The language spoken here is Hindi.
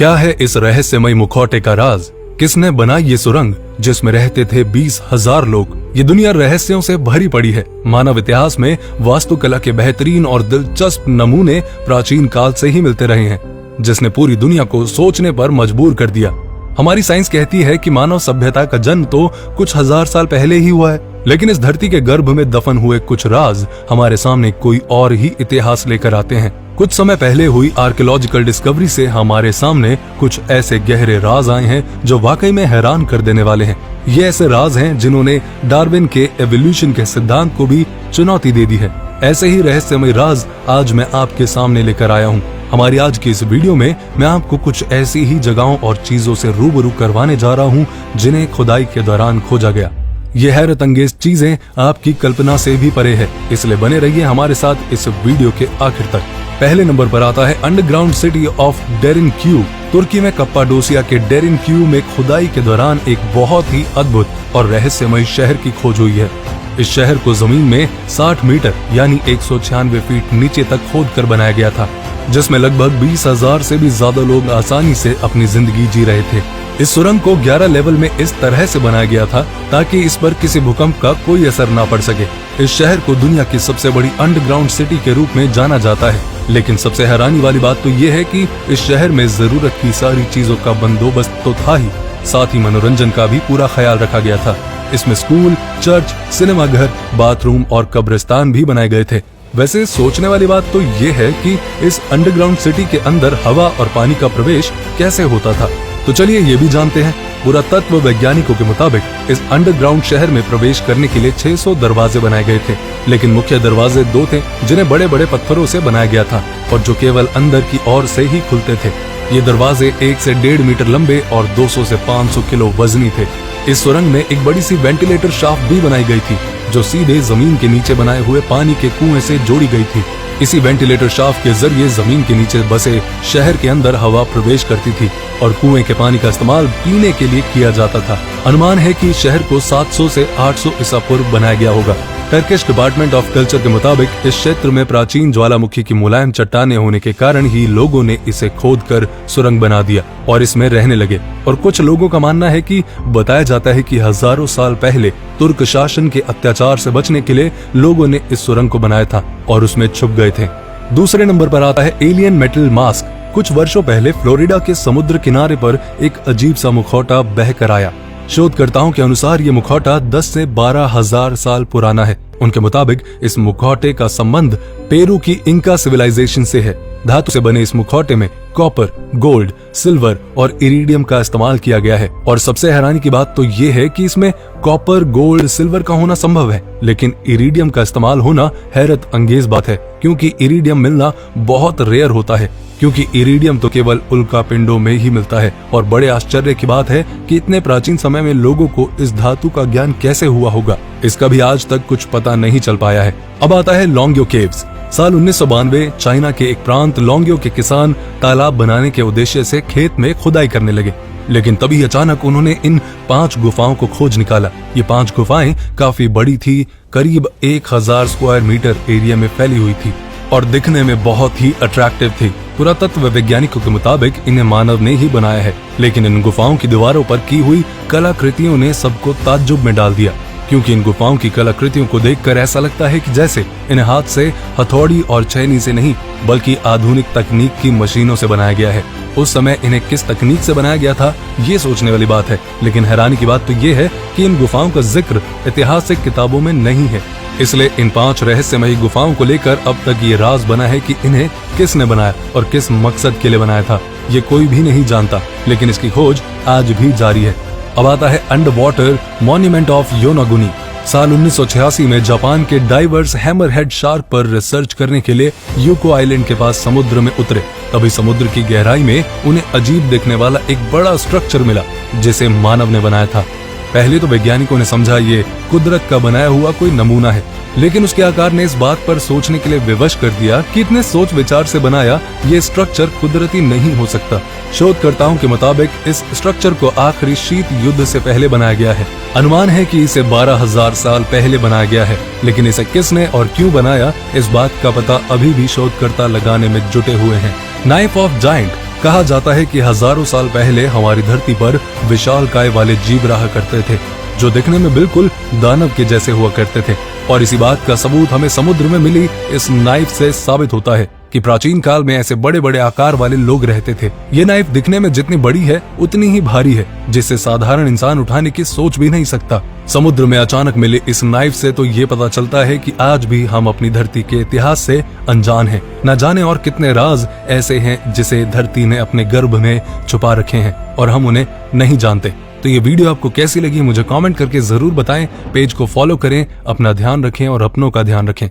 क्या है इस रहस्यमय मुखौटे का राज? किसने बनाई ये सुरंग जिसमें रहते थे 20,000 लोग? ये दुनिया रहस्यों से भरी पड़ी है। मानव इतिहास में वास्तुकला के बेहतरीन और दिलचस्प नमूने प्राचीन काल से ही मिलते रहे हैं, जिसने पूरी दुनिया को सोचने पर मजबूर कर दिया। हमारी साइंस कहती है कि मानव सभ्यता का जन्म तो कुछ हजार साल पहले ही हुआ है, लेकिन इस धरती के गर्भ में दफन हुए कुछ राज हमारे सामने कोई और ही इतिहास लेकर आते हैं। कुछ समय पहले हुई आर्कियोलॉजिकल डिस्कवरी से हमारे सामने कुछ ऐसे गहरे राज आए हैं जो वाकई में हैरान कर देने वाले हैं। ये ऐसे राज हैं जिन्होंने डार्विन के एवोल्यूशन के सिद्धांत को भी चुनौती दे दी है। ऐसे ही रहस्यमय राज आज मैं आपके सामने लेकर आया हूँ। हमारी आज की इस वीडियो में मैं आपको कुछ ऐसी ही जगहों और चीजों से रूबरू करवाने जा रहा हूँ जिन्हें खुदाई के दौरान खोजा गया। ये हैरत अंगेज चीजें आपकी कल्पना से भी परे है, इसलिए बने रहिए हमारे साथ इस वीडियो के आखिर तक। पहले नंबर पर आता है अंडरग्राउंड सिटी ऑफ डेरिनक्यू। तुर्की में कप्पाडोसिया के डेरिनक्यू में खुदाई के दौरान एक बहुत ही अद्भुत और रहस्यमय शहर की खोज हुई है। इस शहर को जमीन में 60 मीटर यानी 196 फीट नीचे तक खोद कर बनाया गया था, जिसमें लगभग 20,000 से भी ज्यादा लोग आसानी से अपनी जिंदगी जी रहे थे। इस सुरंग को 11 लेवल में इस तरह से बनाया गया था ताकि इस पर किसी भूकंप का कोई असर न पड़ सके। इस शहर को दुनिया की सबसे बड़ी अंडरग्राउंड सिटी के रूप में जाना जाता है, लेकिन सबसे हैरानी वाली बात तो ये है कि इस शहर में जरूरत की सारी चीजों का बंदोबस्त तो था ही, साथ ही मनोरंजन का भी पूरा ख्याल रखा गया था। इसमें स्कूल, चर्च, सिनेमाघर, बाथरूम और कब्रिस्तान भी बनाए गए थे। वैसे सोचने वाली बात तो ये है कि इस अंडरग्राउंड सिटी के अंदर हवा और पानी का प्रवेश कैसे होता था, तो चलिए ये भी जानते हैं। पुरातत्व वैज्ञानिकों के मुताबिक इस अंडरग्राउंड शहर में प्रवेश करने के लिए 600 दरवाजे बनाए गए थे, लेकिन मुख्य दरवाजे 2 थे जिन्हें बड़े बड़े पत्थरों से बनाया गया था और जो केवल अंदर की ओर से ही खुलते थे। ये दरवाजे 1 से 1.5 मीटर लंबे और 200 से 500 किलो वजनी थे। इस सुरंग में एक बड़ी सी वेंटिलेटर शाफ्ट भी बनाई गई थी जो सीधे जमीन के नीचे बनाए हुए पानी के कुएं से जोड़ी गई थी। इसी वेंटिलेटर शाफ्ट के जरिए जमीन के नीचे बसे शहर के अंदर हवा प्रवेश करती थी और कुएं के पानी का इस्तेमाल पीने के लिए किया जाता था। अनुमान है कि शहर को 700 से 800 ईसा पूर्व बनाया गया होगा। टर्किश डिपार्टमेंट ऑफ कल्चर के मुताबिक इस क्षेत्र में प्राचीन ज्वालामुखी की मुलायम चट्टानें होने के कारण ही लोगों ने इसे खोदकर सुरंग बना दिया और इसमें रहने लगे। और कुछ लोगों का मानना है कि बताया जाता है कि हजारों साल पहले तुर्क शासन के अत्याचार से बचने के लिए लोगों ने इस सुरंग को बनाया था और उसमें छुप गए थे। दूसरे नंबर पर आता है एलियन मेटल मास्क। कुछ वर्षों पहले फ्लोरिडा के समुद्र किनारे पर एक अजीब सा मुखौटा बह कर आया। शोधकर्ताओं के अनुसार ये मुखौटा 10 से 12,000 साल पुराना है। उनके मुताबिक इस मुखौटे का संबंध पेरू की इंका सिविलाइजेशन से है। धातु से बने इस मुखौटे में कॉपर, गोल्ड, सिल्वर और इरिडियम का इस्तेमाल किया गया है। और सबसे हैरानी की बात तो ये है कि इसमें कॉपर, गोल्ड, सिल्वर का होना संभव है, लेकिन इरिडियम का इस्तेमाल होना हैरत अंगेज बात है, क्योंकि इरिडियम मिलना बहुत रेयर होता है, क्योंकि इरिडियम तो केवल उल्का पिंडों में ही मिलता है। और बड़े आश्चर्य की बात है कि इतने प्राचीन समय में लोगों को इस धातु का ज्ञान कैसे हुआ होगा, इसका भी आज तक कुछ पता नहीं चल पाया है। अब आता है लोंग्यो केव्स। साल 1992 चाइना के एक प्रांत लोंग्यो के किसान तालाब बनाने के उद्देश्य से खेत में खुदाई करने लगे, लेकिन तभी अचानक उन्होंने इन 5 गुफाओं को खोज निकाला। ये 5 गुफाएं काफी बड़ी थी, करीब 1000 स्क्वायर मीटर एरिया में फैली हुई थी और दिखने में बहुत ही अट्रैक्टिव थी। पुरातत्व वैज्ञानिकों के मुताबिक इन्हें मानव ने ही बनाया है, लेकिन इन गुफाओं की दीवारों पर की हुई कलाकृतियों ने सबको ताज्जुब में डाल दिया, क्योंकि इन गुफाओं की कलाकृतियों को देखकर ऐसा लगता है कि जैसे इन्हें हाथ से, हथौड़ी और छैनी से नहीं बल्कि आधुनिक तकनीक की मशीनों से बनाया गया है। उस समय इन्हें किस तकनीक से बनाया गया था ये सोचने वाली बात है, लेकिन हैरानी की बात तो ये है कि इन गुफाओं का जिक्र ऐतिहासिक किताबों में नहीं है। इसलिए इन 5 रहस्यमयी गुफाओं को लेकर अब तक ये राज बना है कि इन्हें किसने बनाया और किस मकसद के लिए बनाया था, ये कोई भी नहीं जानता, लेकिन इसकी खोज आज भी जारी है। अब आता है under water monument of Yonaguni. साल 1986 में जापान के डाइवर्स हैमरहेड शार्क पर रिसर्च करने के लिए यूको आइलैंड के पास समुद्र में उतरे। तभी समुद्र की गहराई में उन्हें अजीब दिखने वाला एक बड़ा स्ट्रक्चर मिला जिसे मानव ने बनाया था। पहले तो वैज्ञानिकों ने समझा ये कुदरत का बनाया हुआ कोई नमूना है, लेकिन उसके आकार ने इस बात पर सोचने के लिए विवश कर दिया कि इतने सोच विचार से बनाया ये स्ट्रक्चर कुदरती नहीं हो सकता। शोधकर्ताओं के मुताबिक इस स्ट्रक्चर को आखिरी शीत युद्ध से पहले बनाया गया है। अनुमान है कि इसे 12,000 साल पहले बनाया गया है, लेकिन इसे किसने और क्यों बनाया इस बात का पता अभी भी शोधकर्ता लगाने में जुटे हुए हैं। Knife of giant. कहा जाता है कि हजारों साल पहले हमारी धरती पर विशालकाय वाले जीव रहा करते थे, जो दिखने में बिल्कुल दानव के जैसे हुआ करते थे। और इसी बात का सबूत हमें समुद्र में मिली इस नाइफ से साबित होता है कि प्राचीन काल में ऐसे बड़े बड़े आकार वाले लोग रहते थे। ये नाइफ दिखने में जितनी बड़ी है उतनी ही भारी है, जिसे साधारण इंसान उठाने की सोच भी नहीं सकता। समुद्र में अचानक मिले इस नाइफ से तो ये पता चलता है कि आज भी हम अपनी धरती के इतिहास से अनजान हैं। न जाने और कितने राज ऐसे हैं जिसे धरती ने अपने गर्भ में छुपा रखे हैं और हम उन्हें नहीं जानते। तो ये वीडियो आपको कैसी लगी मुझे कमेंट करके जरूर बताएं। पेज को फॉलो करें, अपना ध्यान रखें और अपनों का ध्यान रखें।